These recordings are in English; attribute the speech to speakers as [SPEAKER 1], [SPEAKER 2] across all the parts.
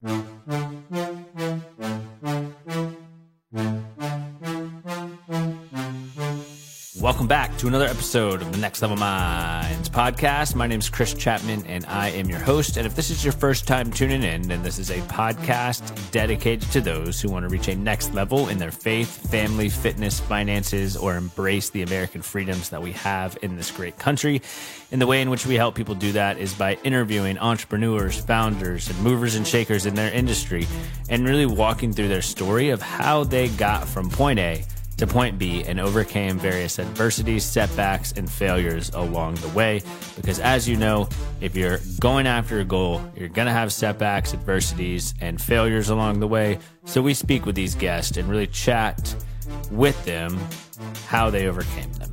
[SPEAKER 1] Welcome back to another episode of the Next Level Minds podcast. My name is Chris Chapman, and I am your host. And if this is your first time tuning in, then this is a podcast dedicated to those who want to reach a next level in their faith, family, fitness, finances, or embrace the American freedoms that we have in this great country. And the way in which we help people do that is by interviewing entrepreneurs, founders, and movers and shakers in their industry, and really walking through their story of how they got from point A to point B and overcame various adversities, setbacks, and failures along the way. Because as you know, if you're going after a goal, you're going to have setbacks, adversities, and failures along the way. So we speak with these guests and really chat with them how they overcame them.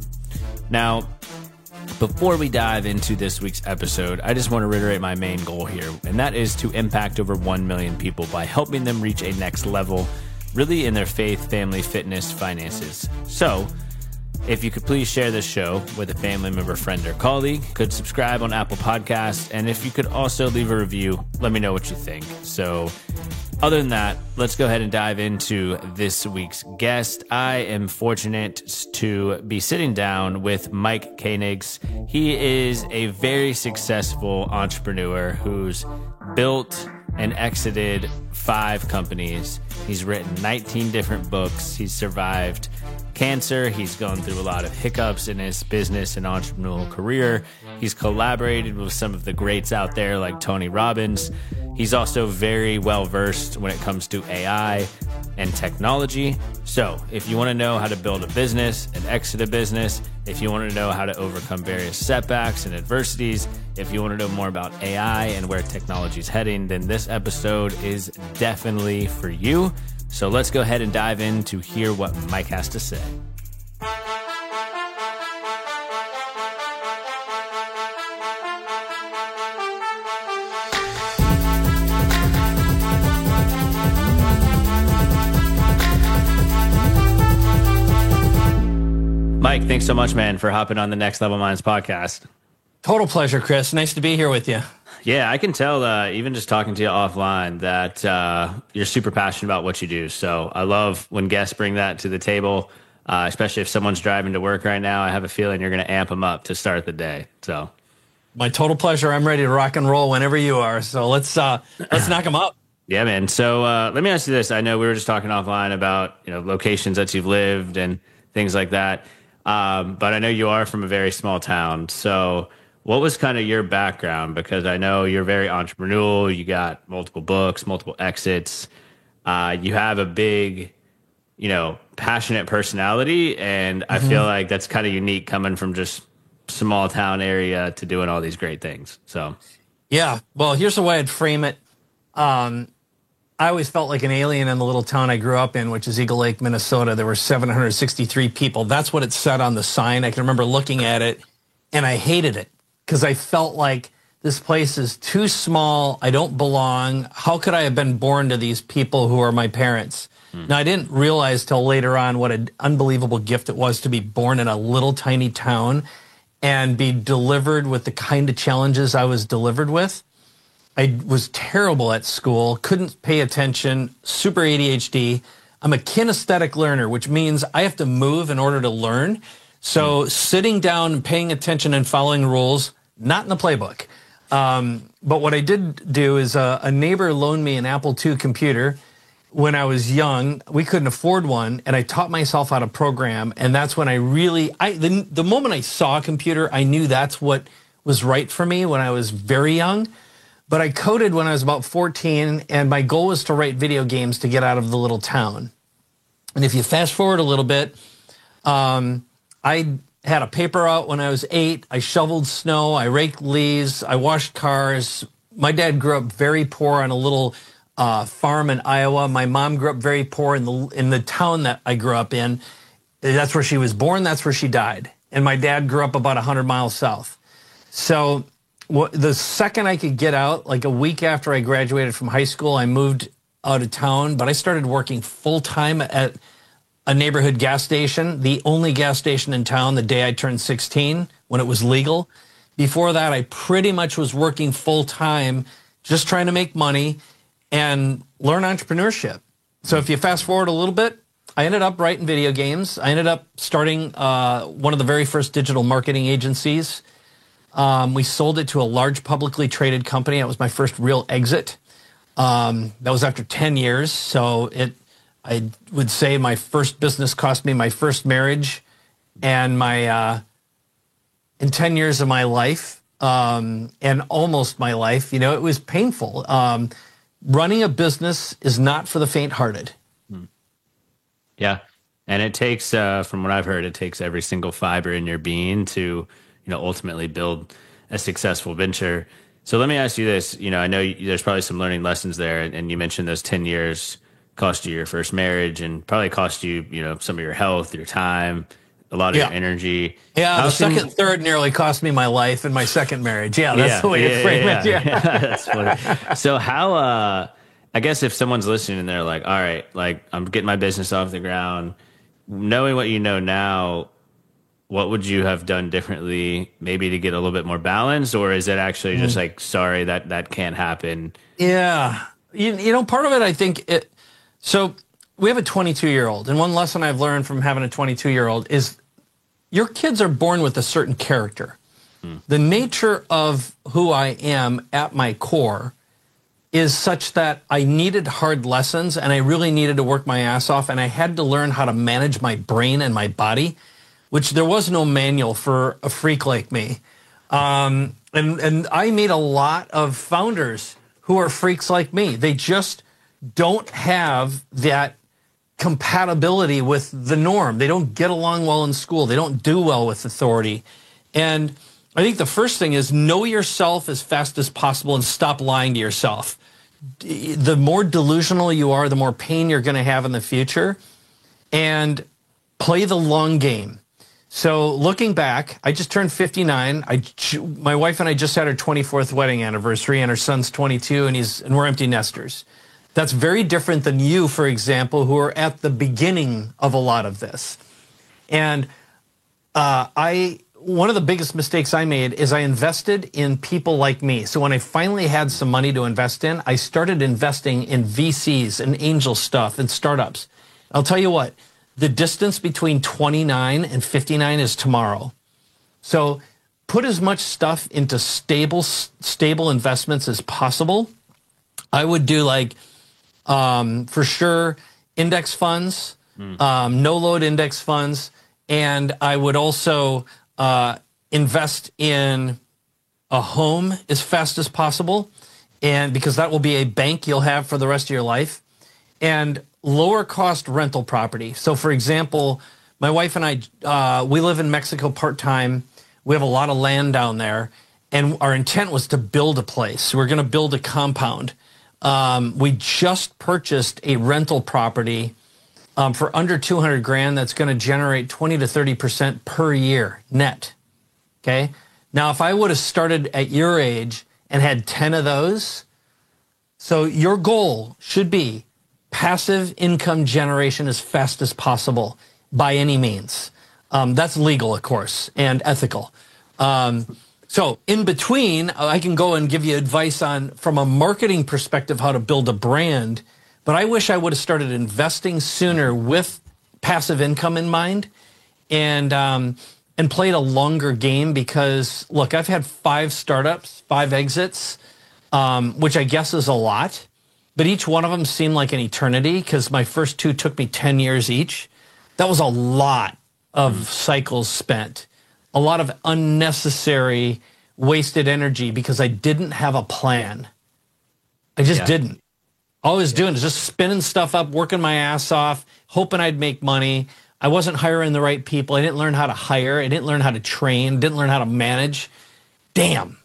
[SPEAKER 1] Now, before we dive into this week's episode, I just want to reiterate my main goal here, and that is to impact over 1 million people by helping them reach a next level really in their faith, family, fitness, finances. So if you could please share this show with a family member, friend, or colleague, could subscribe on Apple Podcasts, and if you could also leave a review, let me know what you think. So other than that, let's go ahead and dive into this week's guest. I am fortunate to be sitting down with Mike Koenigs. He is a very successful entrepreneur who's built and exited 5 companies. He's written 19 different books. He's survived cancer. He's gone through a lot of hiccups in his business and entrepreneurial career. He's collaborated with some of the greats out there like Tony Robbins. He's also very well versed when it comes to AI and technology. So if you want to know how to build a business and exit a business, if you want to know how to overcome various setbacks and adversities, if you want to know more about AI and where technology is heading, then this episode is definitely for you. So let's go ahead and dive in to hear what Mike has to say. Mike, thanks so much, man, for hopping on the Next Level Minds podcast.
[SPEAKER 2] Total pleasure, Chris. Nice to be here with you.
[SPEAKER 1] Yeah, I can tell, even just talking to you offline, that you're super passionate about what you do. So I love when guests bring that to the table, especially if someone's driving to work right now. I have a feeling you're going to amp them up to start the day. So
[SPEAKER 2] my total pleasure. I'm ready to rock and roll whenever you are. So let's knock them up.
[SPEAKER 1] Yeah, man. So let me ask you this. I know we were just talking offline about locations that you've lived and things like that. But I know you are from a very small town. So what was kind of your background? Because I know you're very entrepreneurial. You got multiple books, multiple exits. You have a big, passionate personality. And I feel like that's kind of unique coming from just small town area to doing all these great things. So,
[SPEAKER 2] yeah, well, here's the way I'd frame it. I always felt like an alien in the little town I grew up in, which is Eagle Lake, Minnesota. There were 763 people. That's what it said on the sign. I can remember looking at it, and I hated it because I felt like this place is too small. I don't belong. How could I have been born to these people who are my parents? Now, I didn't realize till later on what an unbelievable gift it was to be born in a little tiny town and be delivered with the kind of challenges I was delivered with. I was terrible at school, couldn't pay attention, super ADHD. I'm a kinesthetic learner, which means I have to move in order to learn. So sitting down and paying attention and following rules, not in the playbook. But what I did do is a neighbor loaned me an Apple II computer when I was young. We couldn't afford one, and I taught myself how to program. And that's when I really, the moment I saw a computer, I knew that's what was right for me when I was very young. But I coded when I was about 14, and my goal was to write video games to get out of the little town. And if you fast forward a little bit, I had a paper route when I was 8. I shoveled snow. I raked leaves. I washed cars. My dad grew up very poor on a little farm in Iowa. My mom grew up very poor in the town that I grew up in. That's where she was born. That's where she died. And my dad grew up about 100 miles south. So the second I could get out, like a week after I graduated from high school, I moved out of town, but I started working full-time at a neighborhood gas station, the only gas station in town the day I turned 16 when it was legal. Before that, I pretty much was working full-time, just trying to make money. and learn entrepreneurship. So if you fast forward a little bit, I ended up writing video games. I ended up starting one of the very first digital marketing agencies. We sold it to a large publicly traded company. That was my first real exit. That was after 10 years. So I would say my first business cost me my first marriage and in 10 years of my life, and almost my life, it was painful. Running a business is not for the faint-hearted.
[SPEAKER 1] Yeah. And it takes, from what I've heard, it takes every single fiber in your being to, ultimately build a successful venture. So let me ask you this, I know there's probably some learning lessons there, and you mentioned those 10 years cost you your first marriage and probably cost you, some of your health, your time, a lot of your energy.
[SPEAKER 2] Yeah, the second third nearly cost me my life in my second marriage. Yeah, that's the way to frame it. Yeah.
[SPEAKER 1] That's funny. So how, I guess if someone's listening and they're like, all right, like I'm getting my business off the ground, knowing what you know now, what would you have done differently maybe to get a little bit more balance? Or is it actually just like, sorry, that can't happen?
[SPEAKER 2] Yeah. Part of it, I think so we have a 22-year-old, and one lesson I've learned from having a 22-year-old is your kids are born with a certain character. The nature of who I am at my core is such that I needed hard lessons, and I really needed to work my ass off, and I had to learn how to manage my brain and my body, which there was no manual for a freak like me. And I meet a lot of founders who are freaks like me. They just don't have that compatibility with the norm. They don't get along well in school. They don't do well with authority. And I think the first thing is know yourself as fast as possible and stop lying to yourself. The more delusional you are, the more pain you're going to have in the future. And play the long game. So looking back, I just turned 59. My wife and I just had our 24th wedding anniversary, and our son's 22, and we're empty nesters. That's very different than you, for example, who are at the beginning of a lot of this. And one of the biggest mistakes I made is I invested in people like me. So when I finally had some money to invest in, I started investing in VCs and angel stuff and startups. I'll tell you what, the distance between 29 and 59 is tomorrow. So put as much stuff into stable investments as possible. I would do for sure, index funds, no-load index funds, and I would also invest in a home as fast as possible, and because that will be a bank you'll have for the rest of your life, and lower-cost rental property. So, for example, my wife and I, we live in Mexico part-time. We have a lot of land down there, and our intent was to build a place. We're going to build a compound. We just purchased a rental property for under 200 grand that's going to generate 20 to 30% per year net. Okay. Now, if I would have started at your age and had 10 of those, so your goal should be passive income generation as fast as possible by any means. That's legal, of course, and ethical. So in between, I can go and give you advice on, from a marketing perspective, how to build a brand. But I wish I would have started investing sooner with passive income in mind, and played a longer game. Because look, I've had 5 startups, 5 exits, which I guess is a lot. But each one of them seemed like an eternity because my first 2 took me 10 years each. That was a lot of cycles spent. A lot of unnecessary wasted energy because I didn't have a plan. I just didn't. All I was doing is just spinning stuff up, working my ass off, hoping I'd make money. I wasn't hiring the right people. I didn't learn how to hire. I didn't learn how to train. Didn't learn how to manage. Damn.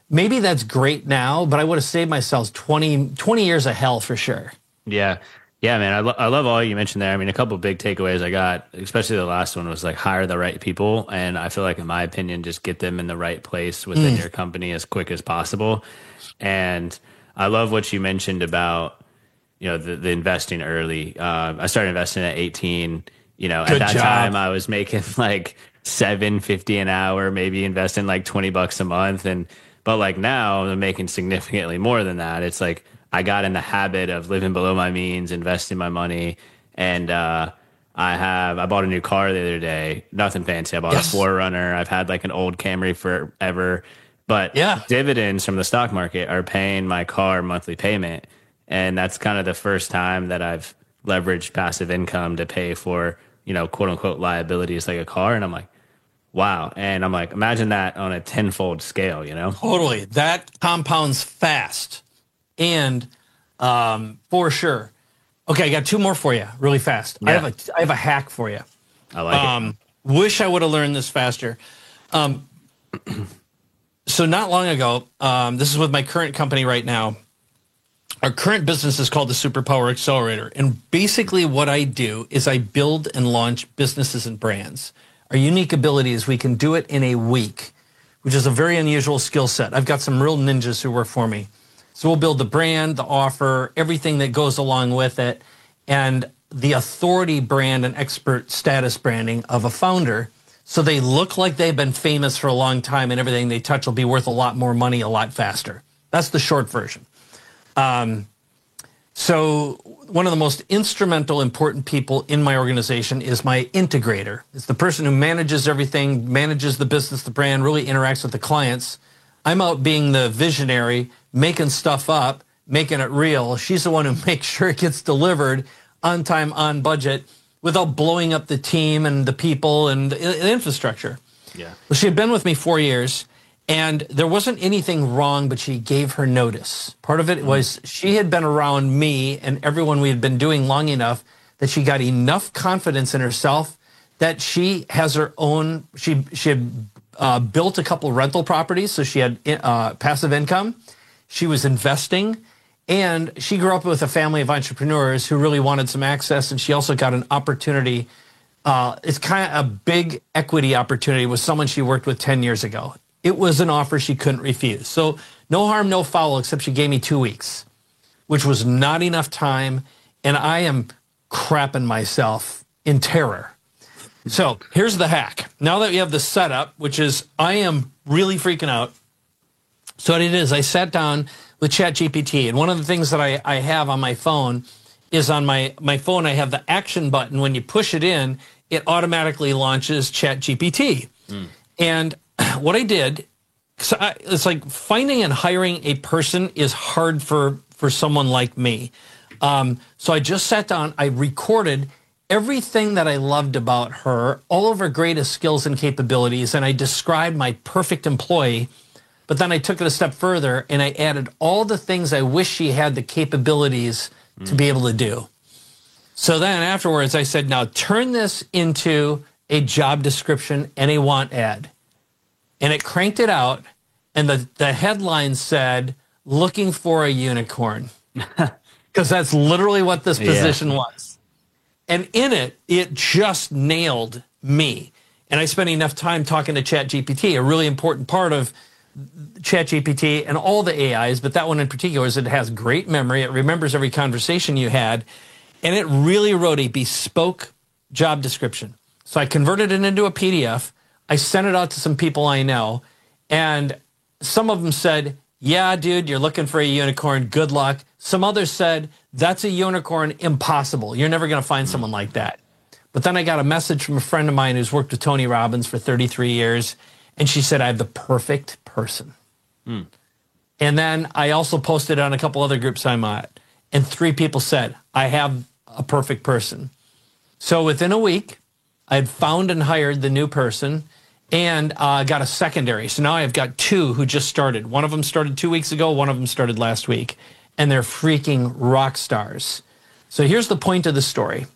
[SPEAKER 2] Maybe that's great now, but I would have saved myself 20 years of hell for sure.
[SPEAKER 1] Yeah. Yeah, man, I love all you mentioned there. I mean, a couple of big takeaways I got, especially the last one, was hire the right people. And I feel like, in my opinion, just get them in the right place within your company as quick as possible. And I love what you mentioned about, the investing early. I started investing at 18. At that time I was making $7.50 an hour, maybe investing $20 a month. But now I'm making significantly more than that. It's I got in the habit of living below my means, investing my money, and I bought a new car the other day. Nothing fancy. I bought a 4Runner. I've had like an old Camry forever, but dividends from the stock market are paying my car monthly payment, and that's kind of the first time that I've leveraged passive income to pay for, quote unquote liabilities like a car. And I'm like, wow. And I'm like, imagine that on a tenfold scale,
[SPEAKER 2] Totally. That compounds fast. And for sure. Okay, I got two more for you really fast. Yeah. I have a hack for you.
[SPEAKER 1] I like it.
[SPEAKER 2] Wish I would have learned this faster. So not long ago, this is with my current company right now. Our current business is called the Superpower Accelerator. And basically what I do is I build and launch businesses and brands. Our unique ability is we can do it in a week, which is a very unusual skill set. I've got some real ninjas who work for me. So we'll build the brand, the offer, everything that goes along with it, and the authority brand and expert status branding of a founder. So they look like they've been famous for a long time and everything they touch will be worth a lot more money a lot faster. That's the short version. So one of the most instrumental, important people in my organization is my integrator. It's the person who manages everything, manages the business, the brand, really interacts with the clients. I'm out being the visionary, making stuff up, making it real. She's the one who makes sure it gets delivered on time, on budget, without blowing up the team and the people and the infrastructure.
[SPEAKER 1] Yeah.
[SPEAKER 2] Well, she had been with me 4 years, and there wasn't anything wrong, but she gave her notice. Part of it was she had been around me and everyone we had been doing long enough that she got enough confidence in herself that she has her own, she had built a couple rental properties, so she had passive income. She was investing, and she grew up with a family of entrepreneurs who really wanted some access, and she also got an opportunity. It's kind of a big equity opportunity with someone she worked with 10 years ago. It was an offer she couldn't refuse. So no harm, no foul, except she gave me 2 weeks, which was not enough time, and I am crapping myself in terror. So here's the hack. Now that we have the setup, which is I am really freaking out. So what it is, I sat down with ChatGPT, and one of the things that I have on my phone is on my phone, I have the action button. When you push it in, it automatically launches ChatGPT. And what I did, it's like finding and hiring a person is hard for someone like me. So I just sat down, I recorded everything that I loved about her, all of her greatest skills and capabilities, and I described my perfect employee. But then I took it a step further and I added all the things I wish she had the capabilities to be able to do. So then afterwards I said, now turn this into a job description and a want ad. And it cranked it out, and the headline said, looking for a unicorn. Because that's literally what this position was. And in it, it just nailed me. And I spent enough time talking to ChatGPT. A really important part of ChatGPT and all the AIs, but that one in particular, is it has great memory. It remembers every conversation you had, and it really wrote a bespoke job description. So I converted it into a PDF. I sent it out to some people I know, and some of them said, yeah, dude, you're looking for a unicorn. Good luck. Some others said, that's a unicorn, impossible. You're never going to find someone like that. But then I got a message from a friend of mine who's worked with Tony Robbins for 33 years, and she said, I have the perfect person. And then I also posted on a couple other groups I'm at, and 3 people said, I have a perfect person. So within a week, I had found and hired the new person, and got a secondary. So now I've got 2 who just started. One of them started 2 weeks ago. One of them started last week. And they're freaking rock stars. So here's the point of the story.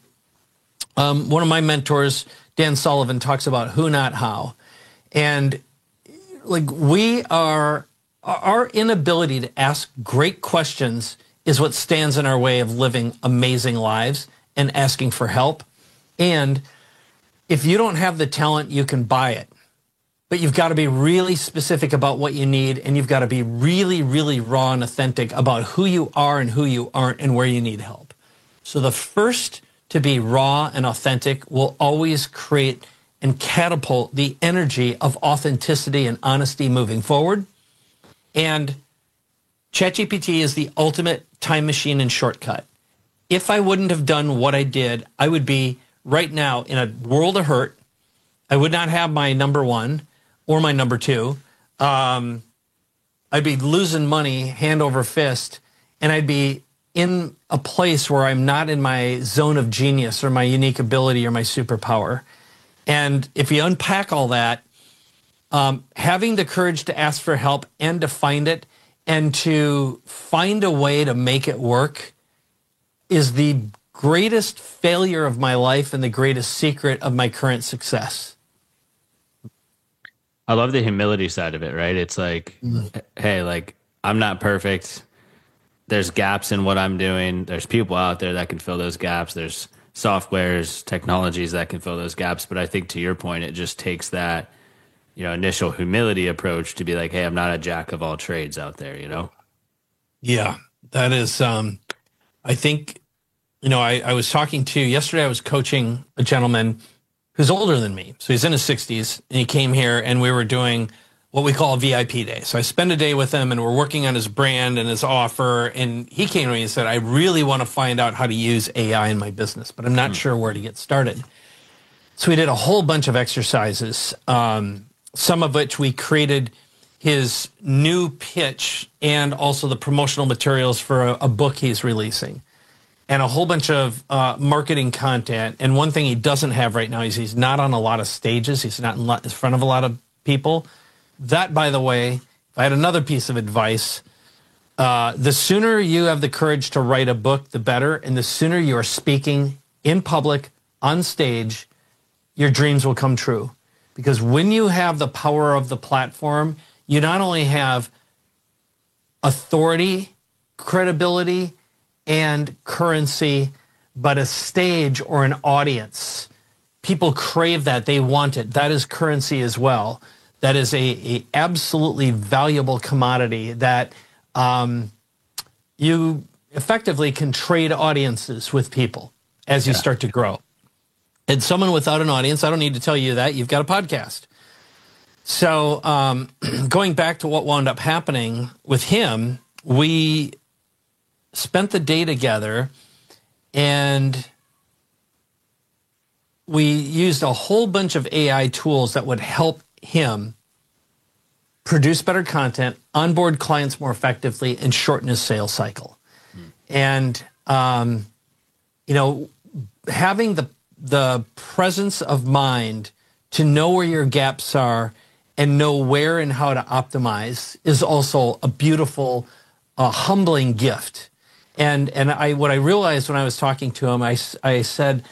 [SPEAKER 2] One of my mentors, Dan Sullivan, talks about who, not how. And like our inability to ask great questions is what stands in our way of living amazing lives and asking for help. And if you don't have the talent, you can buy it. But you've got to be really specific about what you need, and you've got to be really, really raw and authentic about who you are and who you aren't and where you need help. So the first to be raw and authentic will always create and catapult the energy of authenticity and honesty moving forward. And ChatGPT is the ultimate time machine and shortcut. If I wouldn't have done what I did, I would be right now in a world of hurt. I would not have my number one or my number two. I'd be losing money hand over fist, and I'd be in a place where I'm not in my zone of genius or my unique ability or my superpower. And if you unpack all that, having the courage to ask for help and to find it and to find a way to make it work is the greatest failure of my life and the greatest secret of my current success.
[SPEAKER 1] I love the humility side of it, right? It's like, hey, like, I'm not perfect. There's gaps in what I'm doing. There's people out there that can fill those gaps. There's softwares, technologies that can fill those gaps. But I think to your point, it just takes that, initial humility approach to be like, hey, I'm not a jack of all trades out there,
[SPEAKER 2] Yeah, that is, I think, I was talking to, yesterday I was coaching a gentleman who's older than me. So he's in his 60s, and he came here, and we were doing what we call a VIP day. So I spent a day with him, and we're working on his brand and his offer, and he came to me and said, I really want to find out how to use AI in my business, but I'm not sure where to get started. So we did a whole bunch of exercises, some of which we created his new pitch and also the promotional materials for a book he's releasing, and a whole bunch of marketing content. And one thing he doesn't have right now is he's not on a lot of stages. He's not in front of a lot of people. That, by the way, if I had another piece of advice, the sooner you have the courage to write a book, the better. And the sooner you are speaking in public, on stage, your dreams will come true. Because when you have the power of the platform, you not only have authority, credibility, and currency, but a stage or an audience. People crave that. They want it. That is currency as well. That is a absolutely valuable commodity that you effectively can trade audiences with people as you start to grow. And someone without an audience, I don't need to tell you that, you've got a podcast. So going back to what wound up happening with him, we spent the day together, and we used a whole bunch of AI tools that would help him produce better content, onboard clients more effectively, and shorten his sales cycle. And, having the presence of mind to know where your gaps are and know where and how to optimize is also a beautiful, humbling gift. And what I realized when I was talking to him, I said,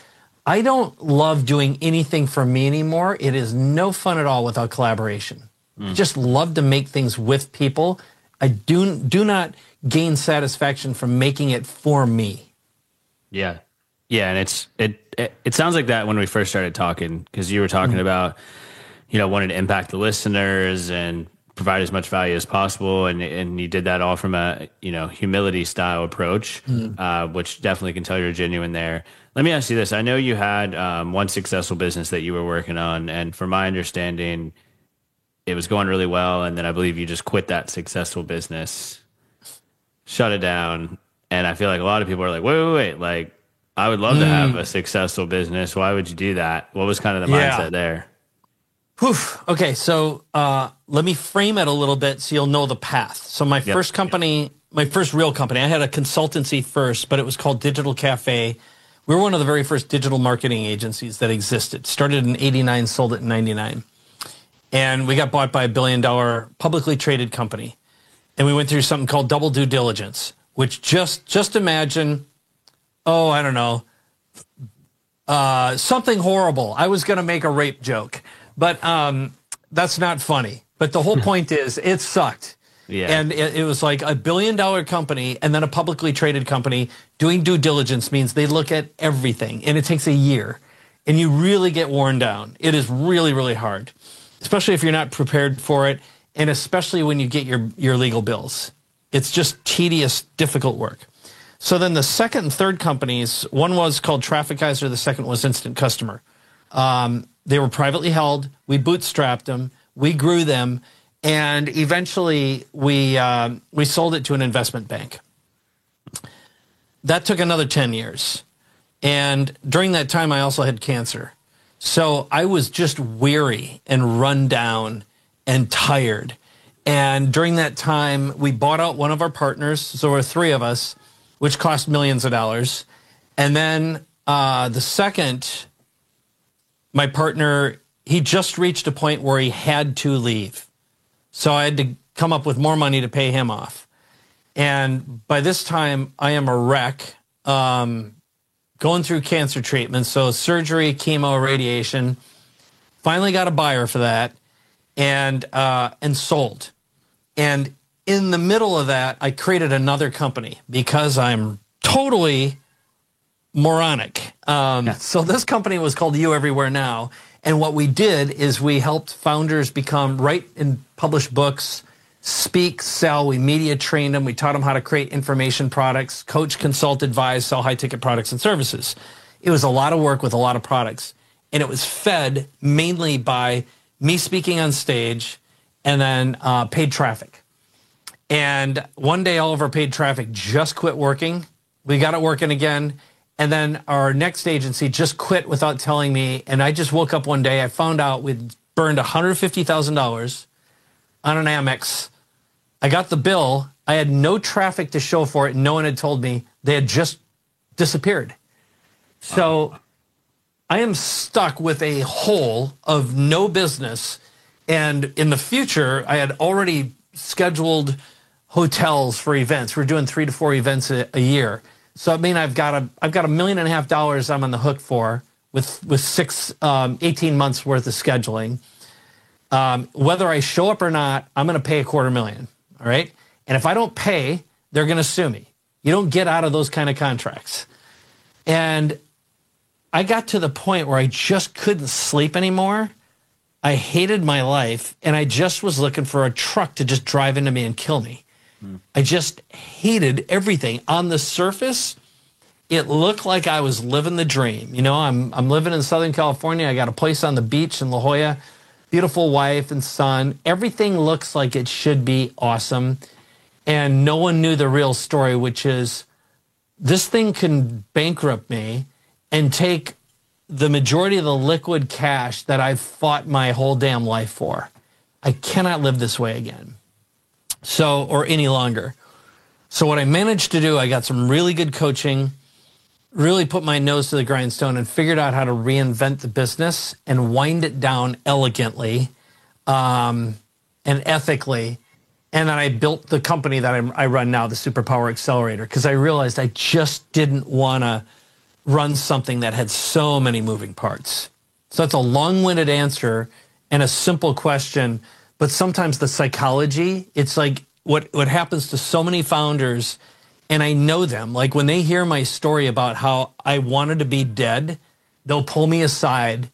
[SPEAKER 2] I don't love doing anything for me anymore. It is no fun at all without collaboration. I just love to make things with people. I do not gain satisfaction from making it for me.
[SPEAKER 1] Yeah. Yeah. And it sounds like that when we first started talking, because you were talking about, wanting to impact the listeners and provide as much value as possible. And you did that all from a, humility style approach, which definitely can tell you're genuine there. Let me ask you this. I know you had one successful business that you were working on. And from my understanding, it was going really well. And then I believe you just quit that successful business, shut it down. And I feel like a lot of people are like, wait. Like, I would love to have a successful business. Why would you do that? What was kind of the mindset there?
[SPEAKER 2] Whew. Okay, so let me frame it a little bit so you'll know the path. So my first company, my first real company, I had a consultancy first, but it was called Digital Cafe. We were one of the very first digital marketing agencies that existed. Started in 89, sold it in 99. And we got bought by $1 billion publicly traded company. And we went through something called double due diligence, which just imagine, I don't know, something horrible. I was going to make a rape joke, but that's not funny. But the whole point is it sucked. Yeah. And it was like $1 billion company and then a publicly traded company. Doing due diligence means they look at everything, and it takes a year, and you really get worn down. It is really, really hard, especially if you're not prepared for it, and especially when you get your legal bills. It's just tedious, difficult work. So then the second and third companies, one was called Trafficizer, the second was Instant Customer. They were privately held. We bootstrapped them. We grew them. And eventually we sold it to an investment bank. That took another 10 years. And during that time, I also had cancer. So I was just weary and run down and tired. And during that time, we bought out one of our partners. So there were three of us, which cost millions of dollars. And then the second, my partner, he just reached a point where he had to leave. So I had to come up with more money to pay him off. And by this time, I am a wreck, going through cancer treatment. So surgery, chemo, radiation. Finally got a buyer for that and sold. And in the middle of that, I created another company because I'm totally moronic. So this company was called You Everywhere Now. And what we did is we helped founders write and publish books, speak, sell. We media trained them. We taught them how to create information products, coach, consult, advise, sell high-ticket products and services. It was a lot of work with a lot of products. And it was fed mainly by me speaking on stage and then paid traffic. And one day, all of our paid traffic just quit working. We got it working again. And then our next agency just quit without telling me. And I just woke up one day, I found out we'd burned $150,000 on an Amex. I got the bill. I had no traffic to show for it. No one had told me. They had just disappeared. So I am stuck with a hole of no business. And in the future, I had already scheduled hotels for events. We're doing 3 to 4 events a year. So I mean, I've got $1.5 million I'm on the hook for with 18 months worth of scheduling. Whether I show up or not, I'm going to pay $250,000. All right. And if I don't pay, they're going to sue me. You don't get out of those kind of contracts. And I got to the point where I just couldn't sleep anymore. I hated my life. And I just was looking for a truck to just drive into me and kill me. I just hated everything. On the surface, it looked like I was living the dream. You know, I'm living in Southern California. I got a place on the beach in La Jolla, beautiful wife and son. Everything looks like it should be awesome. And no one knew the real story, which is this thing can bankrupt me and take the majority of the liquid cash that I've fought my whole damn life for. I cannot live this way again. So, or any longer. So what I managed to do, I got some really good coaching, really put my nose to the grindstone and figured out how to reinvent the business and wind it down elegantly and ethically. And then I built the company that I run now, the Superpower Accelerator, because I realized I just didn't want to run something that had so many moving parts. So that's a long-winded answer and a simple question. But sometimes the psychology, it's like what happens to so many founders, and I know them, like when they hear my story about how I wanted to be dead, they'll pull me aside.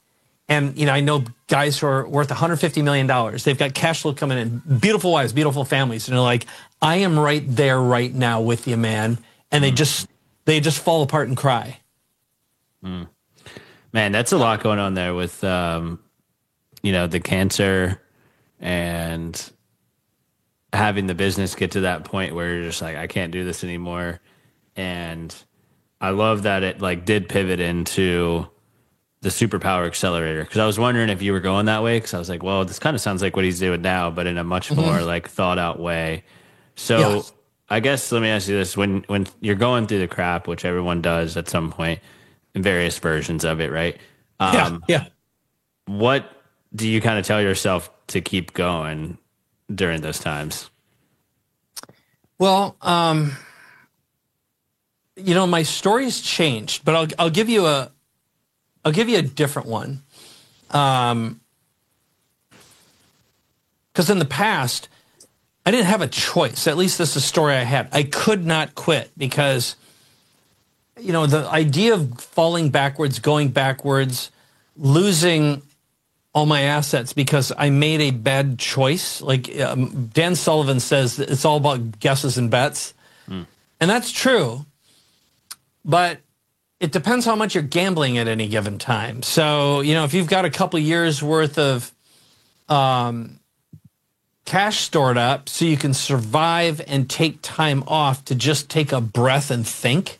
[SPEAKER 2] And, you know, I know guys who are worth $150 million. They've got cash flow coming in, beautiful wives, beautiful families. And they're like, I am right there right now with you, man. And they just fall apart and cry.
[SPEAKER 1] Man, that's a lot going on there with, you know, the cancer and having the business get to that point where you're just like, I can't do this anymore. And I love that it like did pivot into the Superpower Accelerator, because I was wondering if you were going that way, because I was like, well, this kind of sounds like what he's doing now, but in a much more like thought out way. So yeah. I guess let me ask you this: when you're going through the crap, which everyone does at some point in various versions of it, right?
[SPEAKER 2] Yeah.
[SPEAKER 1] What do you kind of tell yourself to keep going during those times?
[SPEAKER 2] Well, you know, my story's changed, but I'll give you a different one. Because in the past, I didn't have a choice. At least this is a story I had. I could not quit because, you know, the idea of falling backwards, going backwards, losing all my assets because I made a bad choice. Like Dan Sullivan says, it's all about guesses and bets. And that's true. But it depends how much you're gambling at any given time. So, you know, if you've got a couple years worth of cash stored up so you can survive and take time off to just take a breath and think.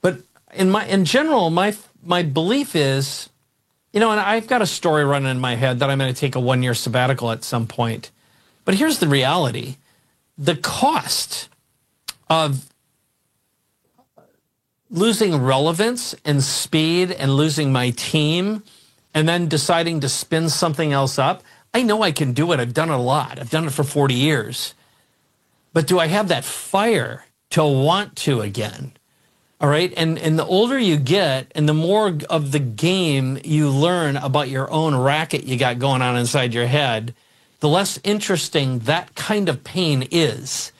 [SPEAKER 2] But in general, my belief is, and I've got a story running in my head that I'm going to take a 1-year sabbatical at some point. But here's the reality. The cost of losing relevance and speed and losing my team and then deciding to spin something else up, I know I can do it. I've done it a lot. I've done it for 40 years. But do I have that fire to want to again? All right. And the older you get and the more of the game you learn about your own racket you got going on inside your head, the less interesting that kind of pain is.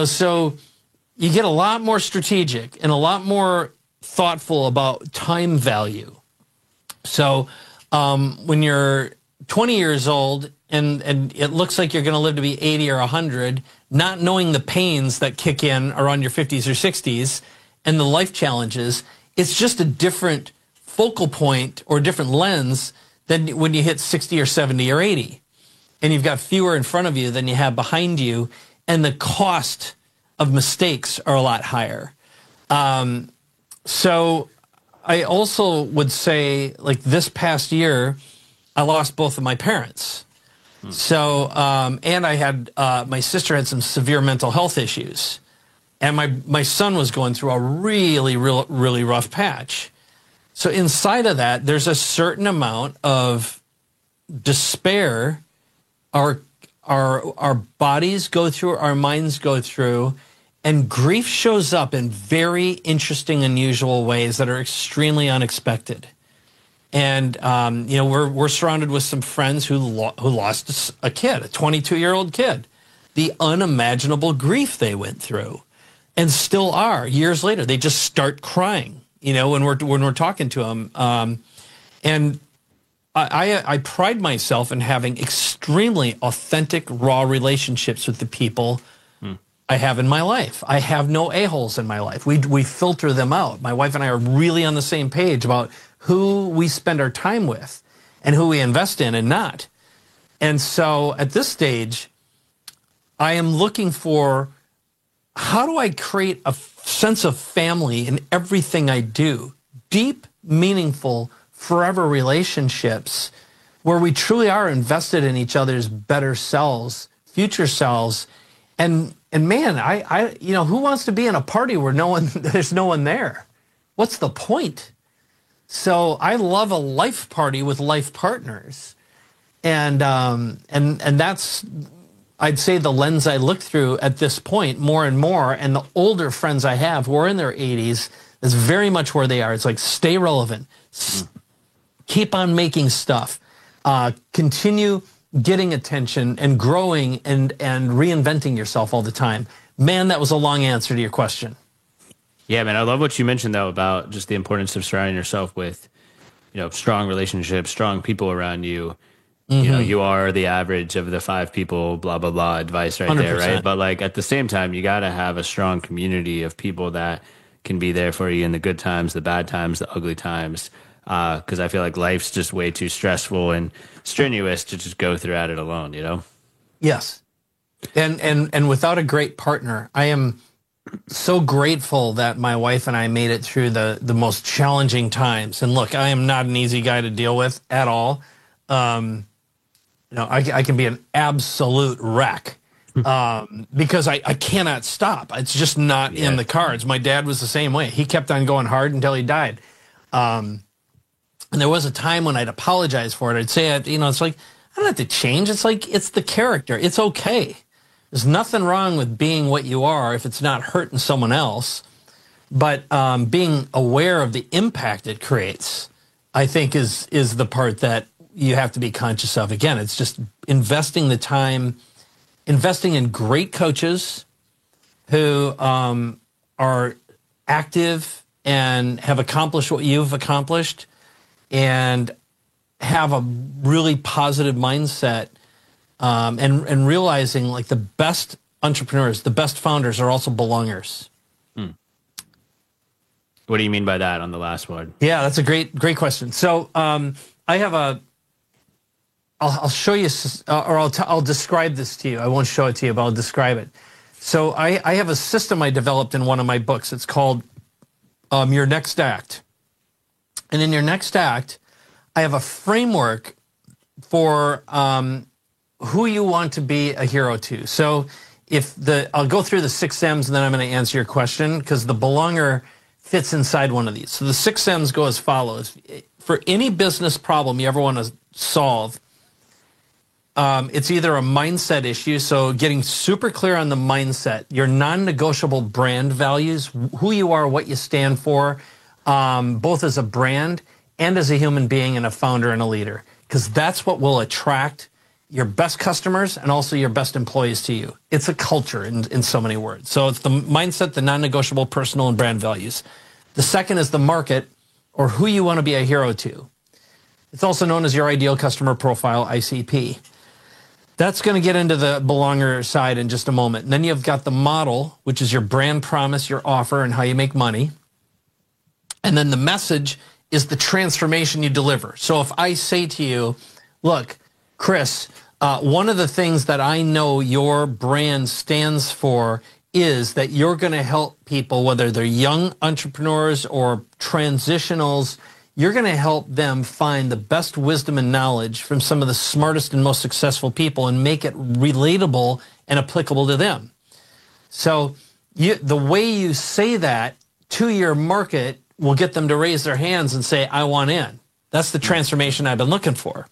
[SPEAKER 2] So you get a lot more strategic and a lot more thoughtful about time value. So when you're 20 years old and it looks like you're going to live to be 80 or 100, not knowing the pains that kick in around your 50s or 60s and the life challenges, it's just a different focal point or a different lens than when you hit 60 or 70 or 80. And you've got fewer in front of you than you have behind you, and the cost of mistakes are a lot higher. So I also would say, like this past year, I lost both of my parents. So, and I had, my sister had some severe mental health issues. And my son was going through a really rough patch. So inside of that, there's a certain amount of despair our bodies go through, our minds go through, and grief shows up in very interesting, unusual ways that are extremely unexpected. And we're surrounded with some friends who lost a kid, a 22-year-old kid. The unimaginable grief they went through, and still are years later. They just start crying, when we're talking to them. And I pride myself in having extremely authentic, raw relationships with the people I have in my life. I have no a-holes in my life. We filter them out. My wife and I are really on the same page about who we spend our time with and who we invest in and not. And so at this stage, I am looking for, how do I create a sense of family in everything I do? Deep, meaningful, forever relationships where we truly are invested in each other's better selves, future selves. And man, I who wants to be in a party where there's no one there? What's the point? So I love a life party with life partners. And that's, I'd say, the lens I look through at this point more and more. And the older friends I have who are in their 80s, is very much where they are. It's like, stay relevant, keep on making stuff, continue getting attention and growing and reinventing yourself all the time. Man, that was a long answer to your question.
[SPEAKER 1] Yeah, man, I love what you mentioned, though, about just the importance of surrounding yourself with, strong relationships, strong people around you. Mm-hmm. You are the average of the 5 people, blah, blah, blah, advice right 100%. There, right? But like at the same time, you got to have a strong community of people that can be there for you in the good times, the bad times, the ugly times. Because I feel like life's just way too stressful and strenuous to just go through at it alone,
[SPEAKER 2] Yes. And without a great partner, I am so grateful that my wife and I made it through the most challenging times. And look, I am not an easy guy to deal with at all. I can be an absolute wreck because I cannot stop. It's just not in the cards. My dad was the same way. He kept on going hard until he died. And there was a time when I'd apologize for it. I'd say, it's like, I don't have to change. It's like, it's the character. It's okay. There's nothing wrong with being what you are if it's not hurting someone else. But being aware of the impact it creates, I think, is the part that you have to be conscious of. Again, it's just investing the time, investing in great coaches who are active and have accomplished what you've accomplished and have a really positive mindset, and realizing like the best entrepreneurs, the best founders are also belongers.
[SPEAKER 1] What do you mean by that on the last one?
[SPEAKER 2] Yeah, that's a great question. So I have I'll show you, or I'll describe this to you. I won't show it to you, but I'll describe it. So I have a system I developed in one of my books. It's called Your Next Act. And in Your Next Act, I have a framework for who you want to be a hero to. So I'll go through the 6 M's and then I'm going to answer your question because the belonger fits inside one of these. So the 6 M's go as follows. For any business problem you ever want to solve, it's either a mindset issue, so getting super clear on the mindset, your non-negotiable brand values, who you are, what you stand for, both as a brand and as a human being and a founder and a leader, because that's what will attract your best customers and also your best employees to you. It's a culture in so many words. So it's the mindset, the non-negotiable personal and brand values. The second is the market, or who you want to be a hero to. It's also known as your ideal customer profile, ICP. That's going to get into the belonger side in just a moment. And then you've got the model, which is your brand promise, your offer, and how you make money. And then the message is the transformation you deliver. So if I say to you, look, Chris, one of the things that I know your brand stands for is that you're going to help people, whether they're young entrepreneurs or transitionals, you're going to help them find the best wisdom and knowledge from some of the smartest and most successful people and make it relatable and applicable to them. So the way you say that to your market will get them to raise their hands and say, I want in. That's the transformation I've been looking for.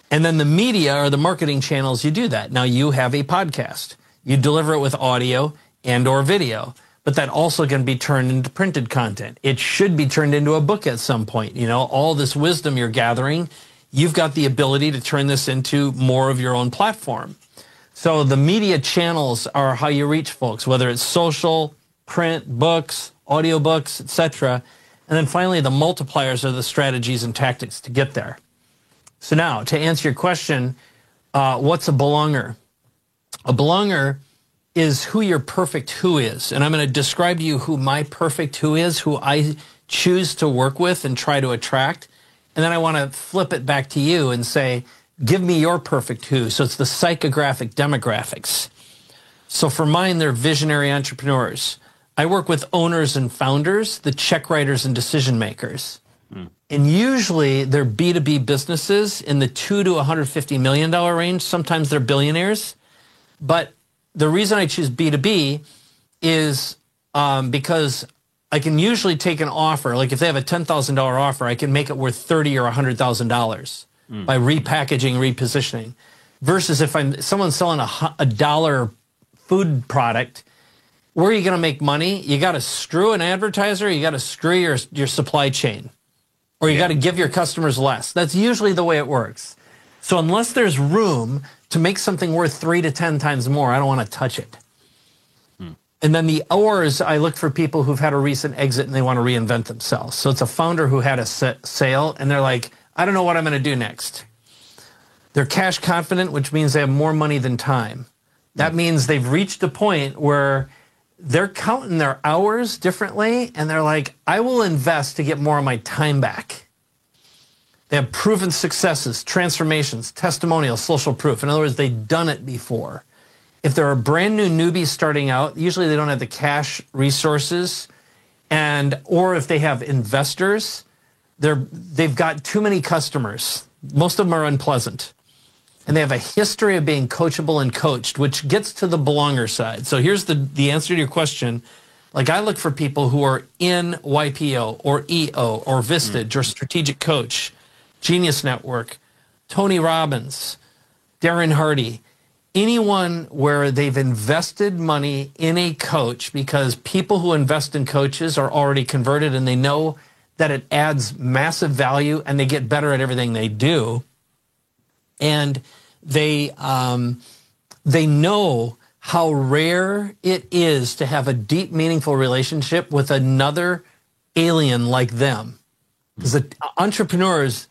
[SPEAKER 2] And then the media or the marketing channels, you do that. Now you have a podcast. You deliver it with audio and or video. But that also can be turned into printed content. It should be turned into a book at some point. You know, all this wisdom you're gathering, you've got the ability to turn this into more of your own platform. So the media channels are how you reach folks, whether it's social, print, books, audiobooks, etc. And then finally, the multipliers are the strategies and tactics to get there. So now, to answer your question, what's a belonger? A belonger is who your perfect who is. And I'm going to describe to you who my perfect who is, who I choose to work with and try to attract. And then I want to flip it back to you and say, give me your perfect who. So it's the psychographic demographics. So for mine, they're visionary entrepreneurs. I work with owners and founders, the check writers and decision makers. And usually they're B2B businesses in the $2 to $150 million range. Sometimes they're billionaires. But the reason I choose B2B is because I can usually take an offer, like if they have a $10,000 offer, I can make it worth $30,000 or $100,000 by repackaging, repositioning. Versus if someone's selling a dollar food product, where are you going to make money? You got to screw an advertiser, you got to screw your supply chain, or you got to give your customers less. That's usually the way it works. So unless there's room to make something worth 3 to 10 times more, I don't want to touch it. And then the ors, I look for people who've had a recent exit and they want to reinvent themselves. So it's a founder who had a sale and they're like, I don't know what I'm going to do next. They're cash confident, which means they have more money than time. That means they've reached a point where they're counting their hours differently and they're like, I will invest to get more of my time back. They have proven successes, transformations, testimonials, social proof. In other words, they've done it before. If they're a brand new newbie starting out, usually they don't have the cash resources, or if they have investors, they've got too many customers. Most of them are unpleasant. And they have a history of being coachable and coached, which gets to the belonger side. So here's the answer to your question. Like I look for people who are in YPO or EO or Vistage or Strategic Coach, Genius Network, Tony Robbins, Darren Hardy, anyone where they've invested money in a coach, because people who invest in coaches are already converted and they know that it adds massive value and they get better at everything they do. And they know how rare it is to have a deep, meaningful relationship with another alien like them. Because the entrepreneurs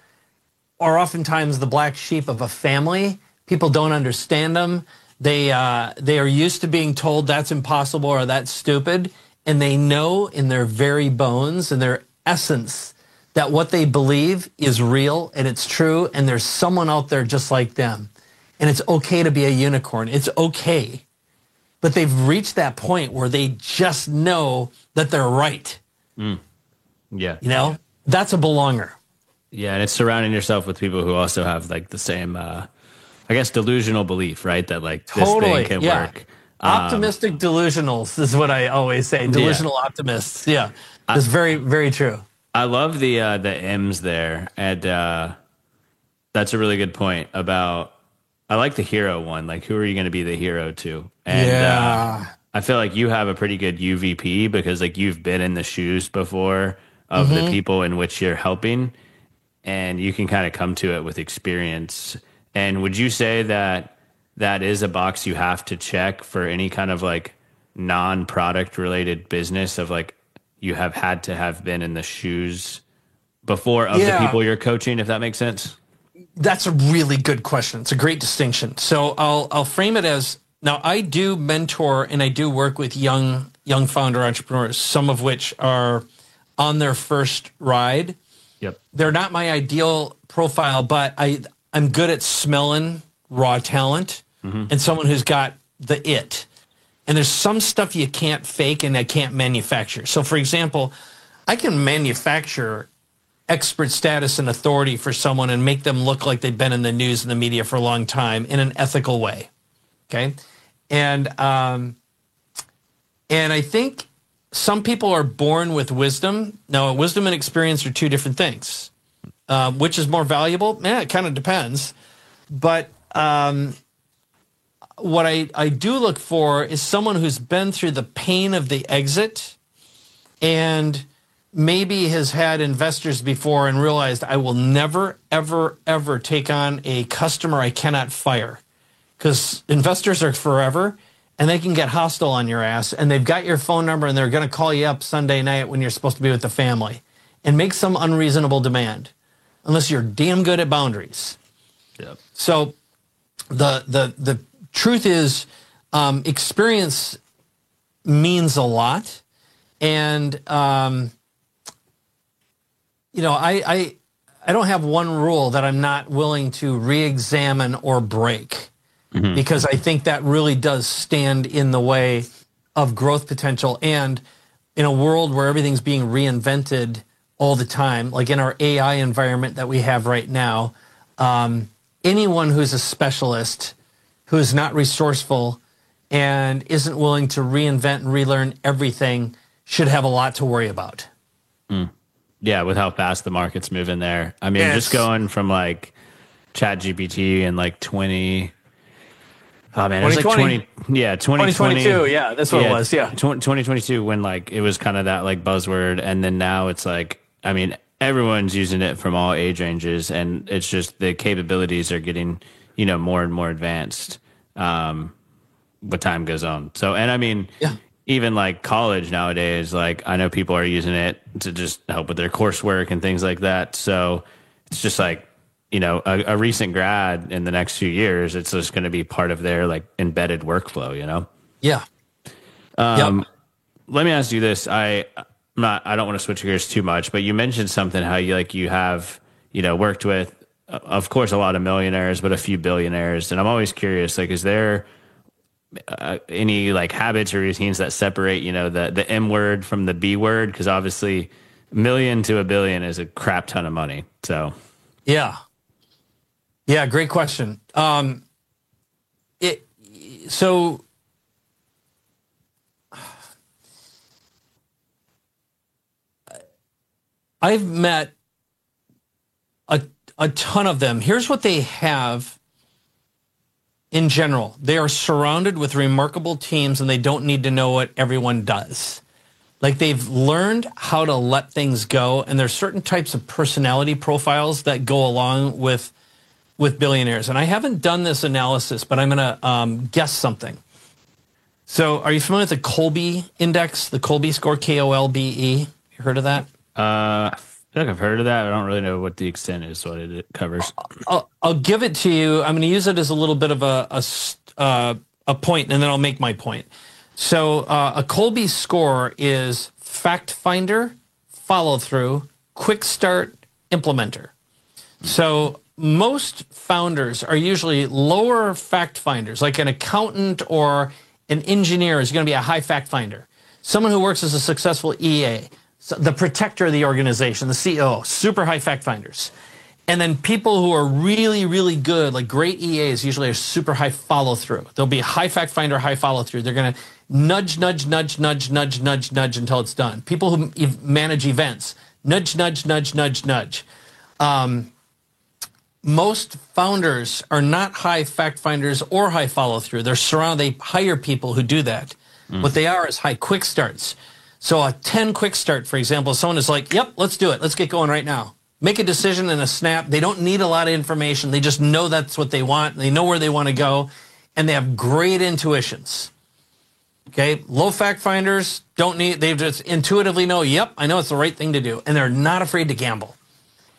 [SPEAKER 2] are oftentimes the black sheep of a family. People don't understand them. They are used to being told that's impossible or that's stupid. And they know in their very bones, in their essence, that what they believe is real and it's true, and there's someone out there just like them. And it's okay to be a unicorn. It's okay. But they've reached that point where they just know that they're right.
[SPEAKER 1] Yeah.
[SPEAKER 2] You know, that's a belonger.
[SPEAKER 1] Yeah, and it's surrounding yourself with people who also have like the same, I guess, delusional belief, right? That like this thing can work.
[SPEAKER 2] Optimistic delusionals is what I always say. Delusional optimists. Yeah, it's very, very true.
[SPEAKER 1] I love the M's there, and that's a really good point about. I like the hero one. Like, who are you going to be the hero to? And I feel like you have a pretty good UVP because like you've been in the shoes before of the people in which you're helping, and you can kind of come to it with experience. And would you say that that is a box you have to check for any kind of like non-product related business of like you have had to have been in the shoes before of the people you're coaching, if that makes sense?
[SPEAKER 2] That's a really good question. It's a great distinction. So I'll frame it as, now I do mentor and I do work with young founder entrepreneurs, some of which are on their first ride.
[SPEAKER 1] Yep.
[SPEAKER 2] They're not my ideal profile, but I'm good at smelling raw talent and someone who's got the it. And there's some stuff you can't fake and I can't manufacture. So for example, I can manufacture expert status and authority for someone and make them look like they've been in the news and the media for a long time in an ethical way. Okay. And I think some people are born with wisdom. Now, wisdom and experience are two different things. Which is more valuable? It kind of depends. But what I do look for is someone who's been through the pain of the exit and maybe has had investors before and realized I will never, ever, ever take on a customer I cannot fire, because investors are forever and they can get hostile on your ass and they've got your phone number and they're going to call you up Sunday night when you're supposed to be with the family and make some unreasonable demand unless you're damn good at boundaries.
[SPEAKER 1] Yep.
[SPEAKER 2] So the truth is experience means a lot. And, you know, I don't have one rule that I'm not willing to re-examine or break, because I think that really does stand in the way of growth potential. And in a world where everything's being reinvented all the time, like in our AI environment that we have right now, anyone who's a specialist, who's not resourceful and isn't willing to reinvent and relearn everything should have a lot to worry about.
[SPEAKER 1] Yeah, with how fast the market's moving there. I mean, just going from like ChatGPT and like 20. Oh man, it was like 2022.
[SPEAKER 2] Yeah, that's what it was. Yeah,
[SPEAKER 1] 2022 when like it was kind of that like buzzword, and then now it's like, I mean, everyone's using it from all age ranges, and it's just the capabilities are getting, you know, more and more advanced with time goes on. So, and I mean, even like college nowadays, like I know people are using it to just help with their coursework and things like that. So it's just like, you know, a recent grad in the next few years, it's just going to be part of their like embedded workflow, you know?
[SPEAKER 2] Yeah.
[SPEAKER 1] Let me ask you this. I don't want to switch gears too much, but you mentioned something, how you have, you know, worked with, of course, a lot of millionaires, but a few billionaires. And I'm always curious, like, is there any like habits or routines that separate, you know, the M word from the B word? Because obviously $1 million to $1 billion is a crap ton of money. So yeah, great question.
[SPEAKER 2] I've met a ton of them. Here's what they have in general. They are surrounded with remarkable teams and they don't need to know what everyone does. Like, they've learned how to let things go, and there's certain types of personality profiles that go along with billionaires. And I haven't done this analysis, but I'm going to guess something. So are you familiar with the Kolbe Index, the Kolbe score, Kolbe? You heard of that?
[SPEAKER 1] I feel like I've heard of that. I don't really know what the extent is, what it covers.
[SPEAKER 2] I'll give it to you. I'm going to use it as a little bit of a point, and then I'll make my point. So a Kolbe score is fact finder, follow through, quick start implementer. So most founders are usually lower fact finders, like an accountant or an engineer is going to be a high fact finder. Someone who works as a successful EA, so the protector of the organization, the CEO, super high fact finders. And then people who are really, really good, like great EAs, usually are super high follow through. They'll be a high fact finder, high follow through. They're going to nudge until it's done. People who manage events, nudge. Most founders are not high fact finders or high follow through. They're surrounded. They hire people who do that. What they are is high quick starts. So a 10 quick start, for example, someone is like, yep, let's do it. Let's get going right now. Make a decision in a snap. They don't need a lot of information. They just know that's what they want. They know where they want to go, and they have great intuitions. Okay, low fact finders they just intuitively know, yep, I know it's the right thing to do, and they're not afraid to gamble.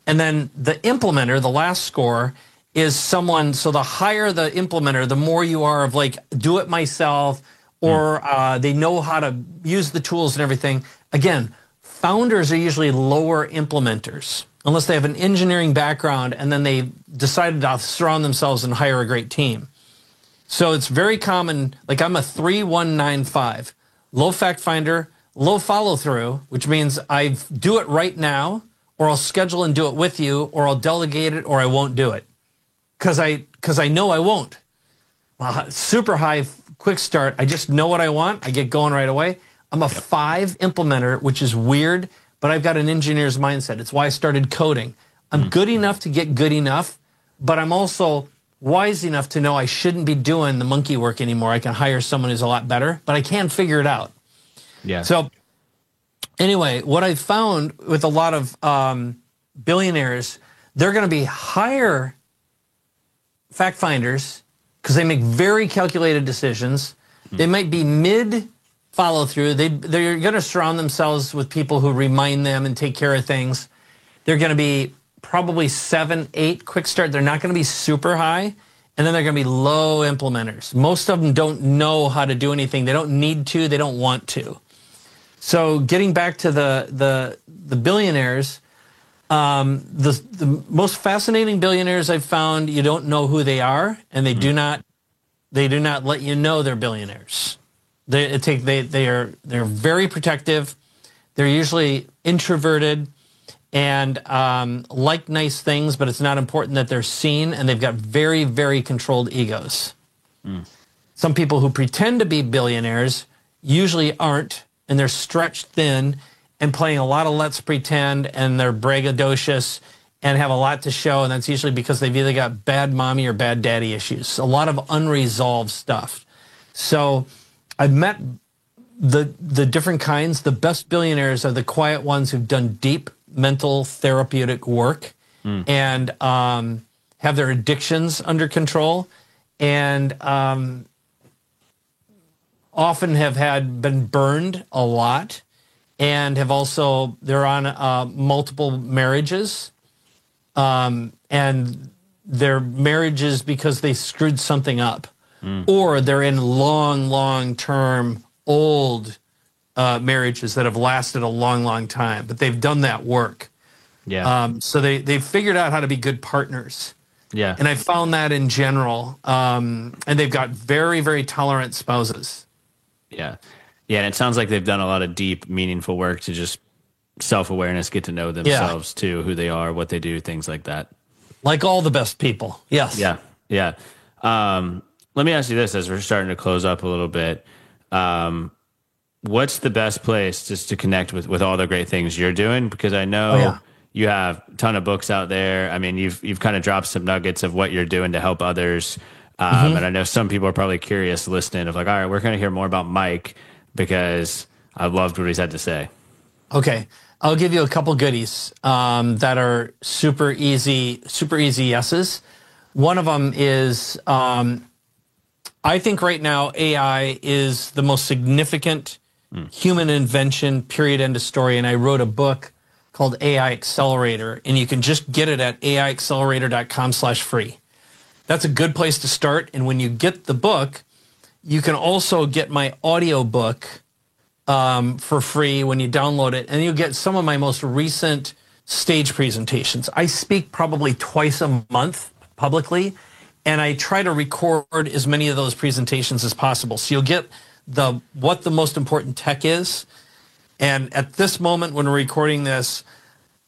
[SPEAKER 2] And then the implementer, the last score, is someone, so the higher the implementer, the more you are of like, do it myself, or they know how to use the tools and everything. Again, founders are usually lower implementers, unless they have an engineering background and then they decided to surround themselves and hire a great team. So it's very common, like I'm a 3-1-9-5, low fact finder, low follow through, which means I do it right now, or I'll schedule and do it with you, or I'll delegate it, or I won't do it. Because I know I won't. Super high quick start, I just know what I want, I get going right away. I'm a 5 implementer, which is weird, but I've got an engineer's mindset. It's why I started coding. I'm good enough to get good enough, but I'm also wise enough to know I shouldn't be doing the monkey work anymore. I can hire someone who's a lot better, but I can figure it out.
[SPEAKER 1] Yeah.
[SPEAKER 2] So anyway, what I found with a lot of billionaires, they're going to be higher fact finders because they make very calculated decisions. They might be mid follow through. They're going to surround themselves with people who remind them and take care of things. They're going to be probably 7, 8 quick start. They're not going to be super high. And then they're going to be low implementers. Most of them don't know how to do anything. They don't need to. They don't want to. So getting back to the billionaires, the most fascinating billionaires I've found, you don't know who they are, and they do not let you know they're billionaires. They're very protective. They're usually introverted and like nice things, but it's not important that they're seen, and they've got very, very controlled egos. Some people who pretend to be billionaires usually aren't, and they're stretched thin and playing a lot of let's pretend, and they're braggadocious and have a lot to show, and that's usually because they've either got bad mommy or bad daddy issues, a lot of unresolved stuff. So I've met the different kinds. The best billionaires are the quiet ones who've done deep mental therapeutic work and have their addictions under control, and often have been burned a lot, and have also, they're on multiple marriages, and their marriages because they screwed something up, or they're in long-term old marriages that have lasted a long time, but they've done that work.
[SPEAKER 1] Yeah.
[SPEAKER 2] So they've figured out how to be good partners.
[SPEAKER 1] Yeah.
[SPEAKER 2] And I found that in general, and they've got very, very tolerant spouses.
[SPEAKER 1] Yeah. Yeah, and it sounds like they've done a lot of deep, meaningful work to just self-awareness, get to know themselves too, who they are, what they do, things like that.
[SPEAKER 2] Like all the best people. Yes.
[SPEAKER 1] Yeah. Yeah. Let me ask you this as we're starting to close up a little bit. What's the best place just to connect with all the great things you're doing? Because I know you have a ton of books out there. I mean, you've kind of dropped some nuggets of what you're doing to help others. And I know some people are probably curious listening of like, all right, we're going to hear more about Mike because I loved what he's had to say.
[SPEAKER 2] Okay. I'll give you a couple goodies that are super easy yeses. One of them is I think right now AI is the most significant human invention, period, end of story. And I wrote a book called AI Accelerator, and you can just get it at aiaccelerator.com/free. That's a good place to start. And when you get the book, you can also get my audio book for free when you download it. And you'll get some of my most recent stage presentations. I speak probably twice a month publicly, and I try to record as many of those presentations as possible. So you'll get what the most important tech is. And at this moment when we're recording this,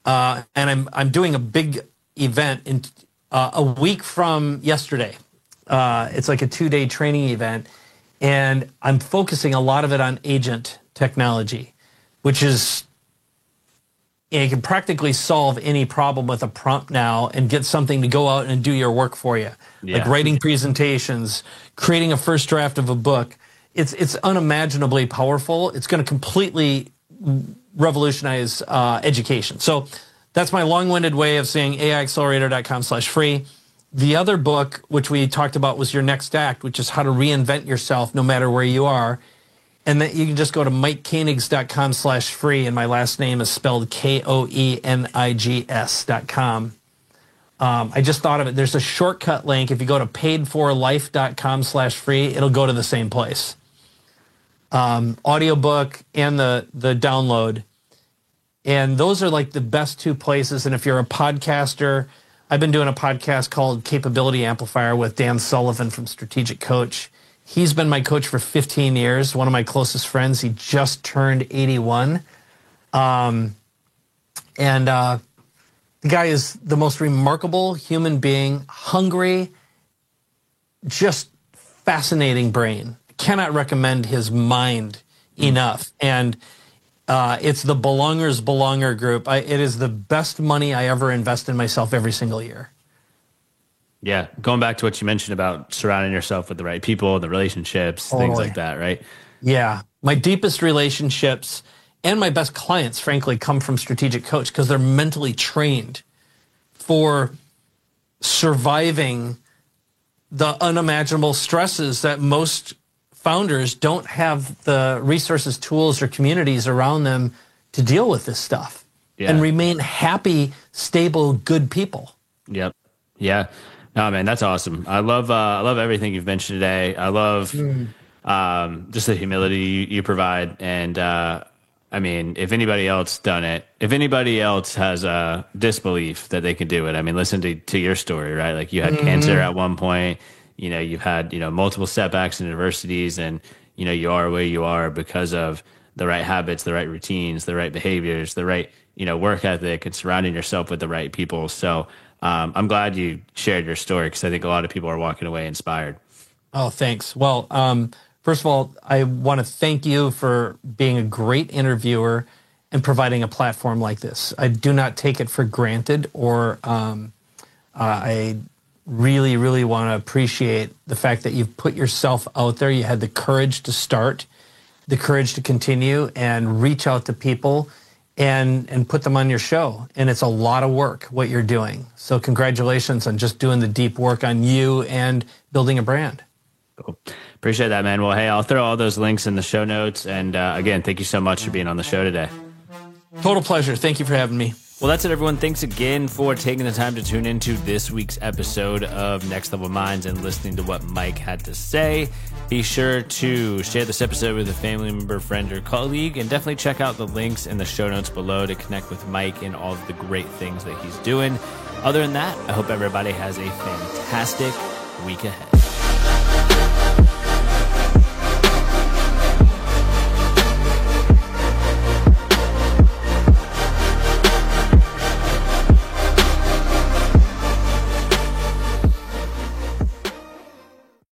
[SPEAKER 2] and I'm doing a big event in a week from yesterday. It's like a 2-day training event, and I'm focusing a lot of it on agent technology, which is, you can practically solve any problem with a prompt now and get something to go out and do your work for you. Yeah. Like writing presentations, creating a first draft of a book. It's unimaginably powerful. It's going to completely revolutionize education. So that's my long-winded way of saying AIaccelerator.com/free. The other book, which we talked about, was Your Next Act, which is how to reinvent yourself no matter where you are. And then you can just go to MikeKoenigs.com/free, and my last name is spelled KOENIGS.com. I just thought of it. There's a shortcut link. If you go to paidforlife.com/free, it'll go to the same place. Audiobook and the download. And those are like the best two places. And if you're a podcaster, I've been doing a podcast called Capability Amplifier with Dan Sullivan from Strategic Coach. He's been my coach for 15 years, one of my closest friends. He just turned 81. The guy is the most remarkable human being, hungry, just fascinating brain. Cannot recommend his mind enough. And it's the Belongers Belonger Group. It is the best money I ever invest in myself every single year.
[SPEAKER 1] Yeah, going back to what you mentioned about surrounding yourself with the right people, the relationships, things like that, right?
[SPEAKER 2] Yeah. My deepest relationships and my best clients, frankly, come from Strategic Coach because they're mentally trained for surviving the unimaginable stresses that most founders don't have the resources, tools, or communities around them to deal with this stuff and remain happy, stable, good people.
[SPEAKER 1] Yep. Yeah. No, man, that's awesome. I love everything you've mentioned today. I love just the humility you provide. And I mean, if anybody else done it, if anybody else has a disbelief that they can do it, I mean, listen to your story, right? Like you had cancer at one point, you've had, multiple setbacks and adversities, and, you are where you are because of the right habits, the right routines, the right behaviors, the right, work ethic, and surrounding yourself with the right people. So I'm glad you shared your story because I think a lot of people are walking away inspired.
[SPEAKER 2] Oh, thanks. Well, first of all, I want to thank you for being a great interviewer and providing a platform like this. I do not take it for granted, or I really, really want to appreciate the fact that you've put yourself out there. You had the courage to start, the courage to continue and reach out to people and put them on your show. And it's a lot of work, what you're doing. So congratulations on just doing the deep work on you and building a brand.
[SPEAKER 1] Cool. Appreciate that, man. Well, hey, I'll throw all those links in the show notes. And again, thank you so much for being on the show today.
[SPEAKER 2] Total pleasure. Thank you for having me.
[SPEAKER 1] Well, that's it, everyone. Thanks again for taking the time to tune into this week's episode of Next Level Minds and listening to what Mike had to say. Be sure to share this episode with a family member, friend, or colleague, and definitely check out the links in the show notes below to connect with Mike and all of the great things that he's doing. Other than that, I hope everybody has a fantastic week ahead.